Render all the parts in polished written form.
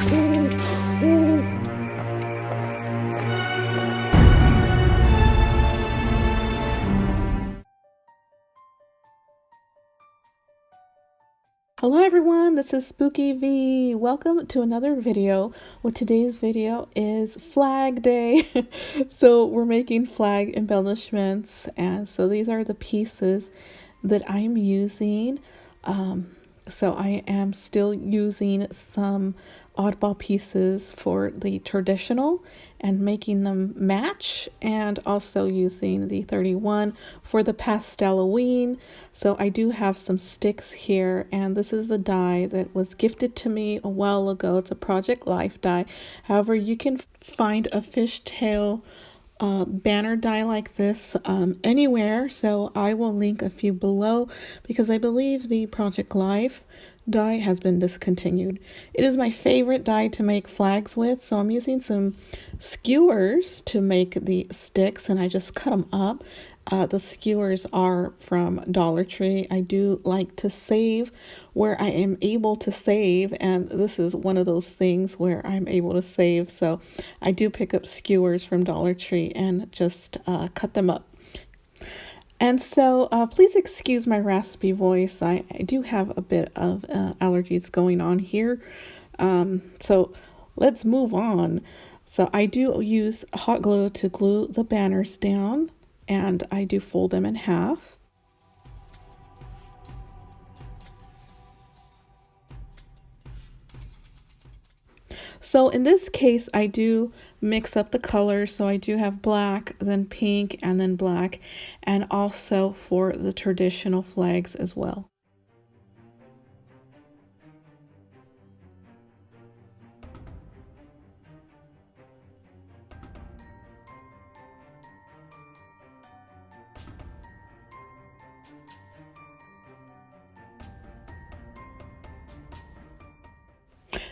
Hello everyone, this is Spooky V. Welcome to another video. Well, today's video is Flag Day. So we're making flag embellishments, and so these are the pieces that I'm using. So I am still using some oddball pieces for the traditional and making them match, and also using the 31 for the pasteloween. So I do have some sticks here, and this is a die that was gifted to me a while ago. It's a Project Life die. However, you can find a fishtail banner die like this anywhere, so I will link a few below because I believe the Project Life die has been discontinued. It is my favorite die to make flags with, so I'm using some skewers to make the sticks, and I just cut them up. The skewers are from Dollar Tree. I do like to save where I am able to save, and this is one of those things where I'm able to save. So I do pick up skewers from Dollar Tree and just cut them up. And so please excuse my raspy voice. I do have a bit of allergies going on here. So let's move on. So I do use hot glue to glue the banners down, and I do fold them in half. So in this case, I do mix up the colors. So I do have black, then pink, and then black, and also for the traditional flags as well.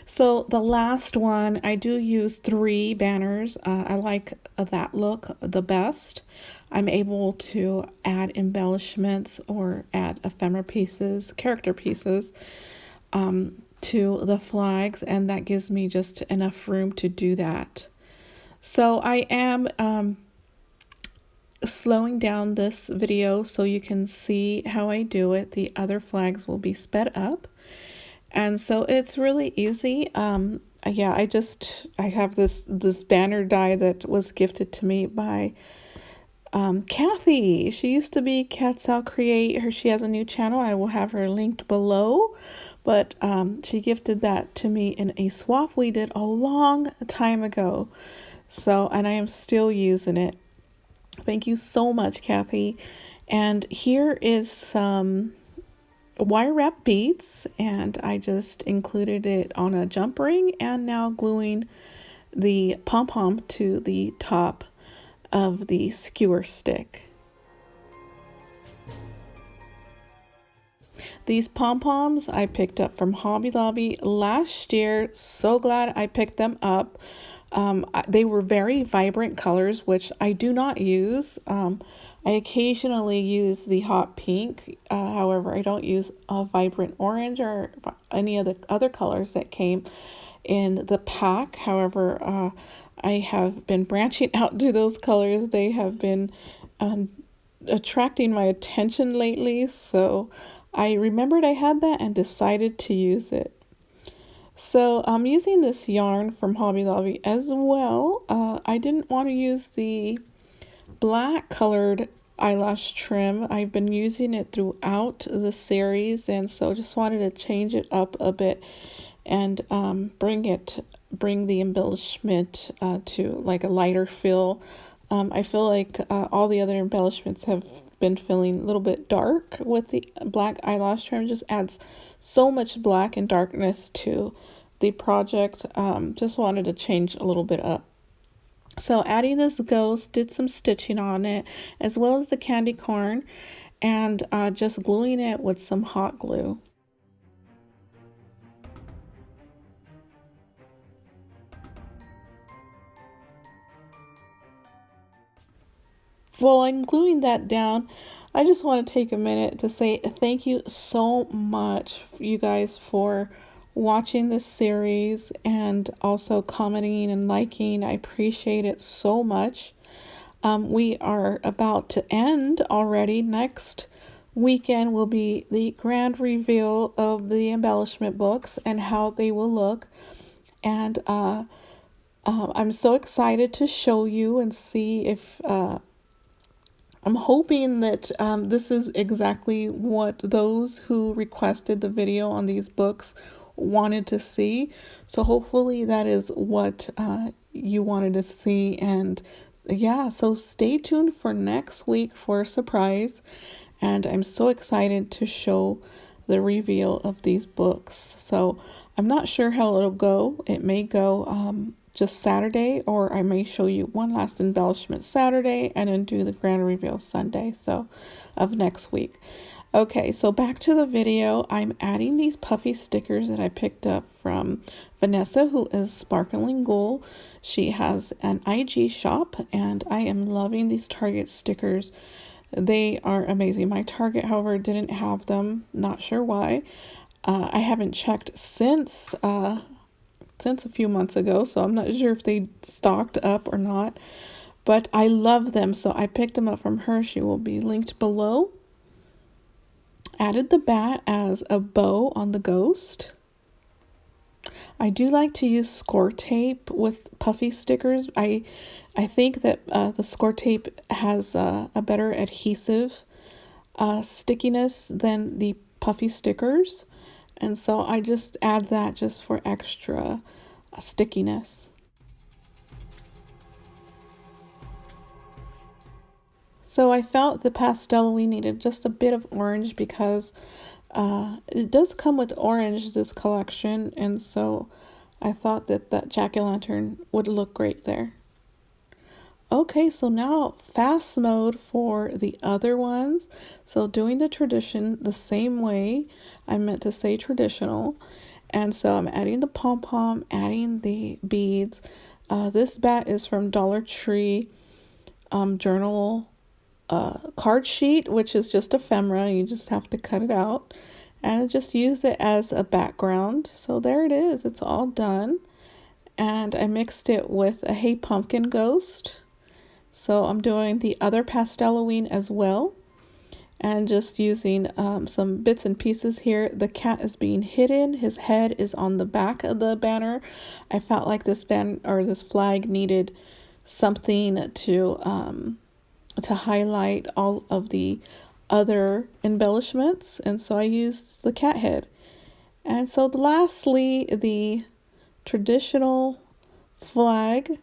So the last one, I do use 3 banners. I like that look the best. I'm able to add embellishments or add ephemera pieces, character pieces to the flags, and that gives me just enough room to do that. So I am slowing down this video so you can see how I do it. The other flags will be sped up. And so it's really easy. Yeah, I have this banner die that was gifted to me by Kathy. She used to be Cats Out Create. She has a new channel. I will have her linked below. But she gifted that to me in a swap we did a long time ago. So, and I am still using it. Thank you so much, Kathy. And here is some wire wrap beads, and I just included it on a jump ring, and now gluing the pom-pom to the top of the skewer stick. These pom-poms I picked up from Hobby Lobby last year. So glad I picked them up. They were very vibrant colors, which I do not use. I occasionally use the hot pink. However, I don't use a vibrant orange or any of the other colors that came in the pack. However, I have been branching out to those colors. They have been attracting my attention lately. So I remembered I had that and decided to use it. So I'm using this yarn from Hobby Lobby as well. I didn't want to use the black colored eyelash trim. I've been using it throughout the series, and so just wanted to change it up a bit and bring the embellishment to like a lighter feel. I feel like all the other embellishments have been feeling a little bit dark with the black eyelash trim. It just adds so much black and darkness to the project. Just wanted to change a little bit up. So adding this ghost, did some stitching on it, as well as the candy corn, and just gluing it with some hot glue. While I'm gluing that down, I just want to take a minute to say thank you so much, you guys, for watching this series and also commenting and liking. I appreciate it so much. We are about to end already. Next weekend will be the grand reveal of the embellishment books and how they will look. And I'm so excited to show you and see if I'm hoping that this is exactly what those who requested the video on these books wanted to see. So hopefully that is what you wanted to see. And yeah, so stay tuned for next week for a surprise. And I'm so excited to show the reveal of these books. So I'm not sure how it'll go. It may go just Saturday, or I may show you one last embellishment Saturday and then do the grand reveal Sunday of next week. Okay, so back to the video. I'm adding these puffy stickers that I picked up from Vanessa, who is Sparkling Ghoul. She has an IG shop, and I am loving these Target stickers. They are amazing. My Target, however, didn't have them. Not sure why. I haven't checked since a few months ago, so I'm not sure if they stocked up or not. But I love them, so I picked them up from her. She will be linked below. Added the bat as a bow on the ghost. I do like to use score tape with puffy stickers. I think that the score tape has a better adhesive stickiness than the puffy stickers. And so I just add that just for extra stickiness. So I felt the pastel we needed just a bit of orange because it does come with orange, this collection, and so I thought that jack-o'-lantern would look great there. Okay, so now fast mode for the other ones. So doing the tradition the same way. I meant to say traditional. And so I'm adding the pom-pom, adding the beads. This bat is from Dollar Tree journal card sheet, which is just ephemera. You just have to cut it out and just use it as a background. So there it is. It's all done. And I mixed it with a Hey Pumpkin ghost. So I'm doing the other Pasteloween as well, and just using some bits and pieces here. The cat is being hidden. His head is on the back of the banner. I felt like this this flag needed something to highlight all of the other embellishments, and so I used the cat head. And so lastly, the traditional flag.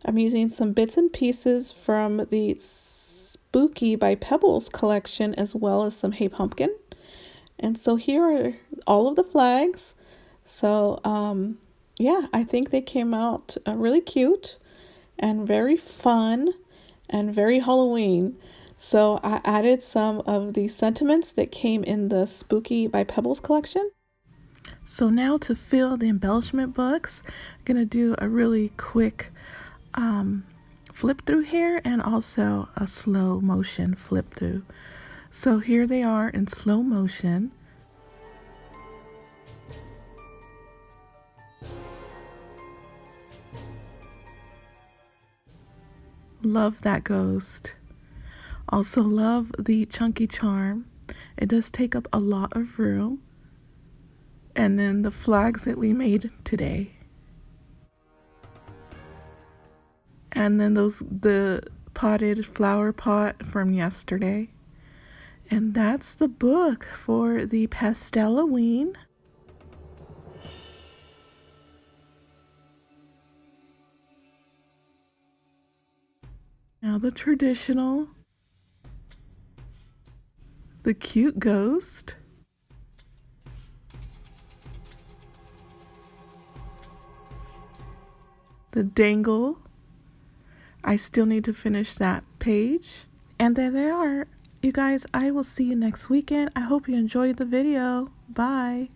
I'm using some bits and pieces from the Spooky by Pebbles collection, as well as some Hey Pumpkin. And so here are all of the flags. So yeah, I think they came out really cute and very fun and very Halloween. So I added some of the sentiments that came in the Spooky by Pebbles collection. So now to fill the embellishment books, I'm gonna do a really quick flip through here and also a slow motion flip through. So here they are in slow motion. Love that ghost. Also love the chunky charm. It does take up a lot of room. And then the flags that we made today. And then the potted flower pot from yesterday. And that's the book for the Pasteloween. Now the traditional. The cute ghost. The dangle. I still need to finish that page. And there they are. You guys, I will see you next weekend. I hope you enjoyed the video. Bye.